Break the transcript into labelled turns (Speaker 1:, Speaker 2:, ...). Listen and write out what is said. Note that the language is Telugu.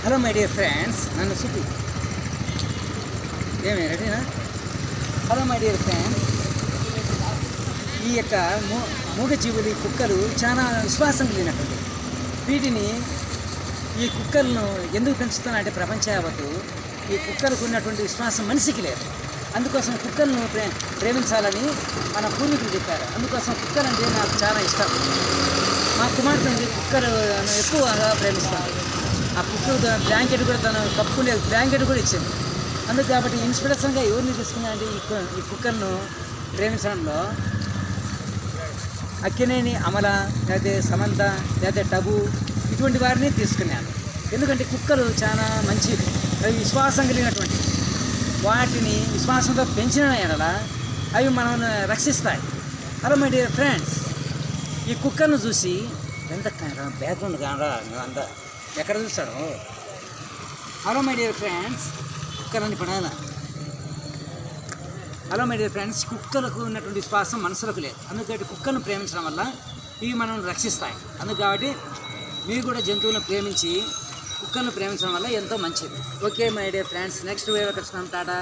Speaker 1: హలో మై డియర్ ఫ్రెండ్స్, నన్ను చూపి ఏమే రెడీనా? హలో మై డియర్ ఫ్రెండ్స్, ఈ యొక్క మూగజీవులు కుక్కలు చాలా విశ్వాసం కలిగినటువంటి వీటిని ఈ కుక్కలను ఎందుకు పెంచుతున్నారంటే ప్రపంచ యావత్తు ఈ కుక్కలకు ఉన్నటువంటి విశ్వాసం మనిషికి లేదు. అందుకోసం కుక్కలను ప్రేమించాలని మన పూర్వీకులు చెప్పారు. అందుకోసం కుక్కలు అంటే నాకు చాలా ఇష్టం. మా కుమార్తె కుక్కలు ఎక్కువగా ప్రేమిస్తాను. ఆ కుక్కలు బ్లాంకెట్ కూడా తను కప్పుకునే బ్లాంకెట్ కూడా ఇచ్చింది. అందుకు కాబట్టి ఇన్స్పిరేషన్గా ఎవరిని తీసుకున్నారంటే ఈ కుక్కలను ప్రేమించడంలో అక్కినేని అమల, లేకపోతే సమంత, లేకపోతే టబు ఇటువంటి వారిని తీసుకున్నాను. ఎందుకంటే కుక్కలు చాలా మంచి విశ్వాసం కలిగినటువంటి వాటిని విశ్వాసంతో పెంచిన ఎడల అవి మనల్ని రక్షిస్తాయి. హలో మై డియర్ ఫ్రెండ్స్, ఈ కుక్కర్ను చూసి ఎంత బ్యాక్గ్రౌండ్ కానరా అంతా ఎక్కడ చూస్తాడు? Hello my dear friends, కుక్కలని Padala? Hello my dear friends, కుక్కలకు ఉన్నటువంటి విశ్వాసం మనుషులకు లేదు. అందుకని కుక్కలను ప్రేమించడం వల్ల ఇవి మనల్ని రక్షిస్తాయి. అందుకు కాబట్టి మీరు కూడా జంతువులను ప్రేమించి కుక్కలను ప్రేమించడం వల్ల ఎంతో మంచిది. Okay my dear friends, next వీడియోలో కలుసుకుందాం. టాటా.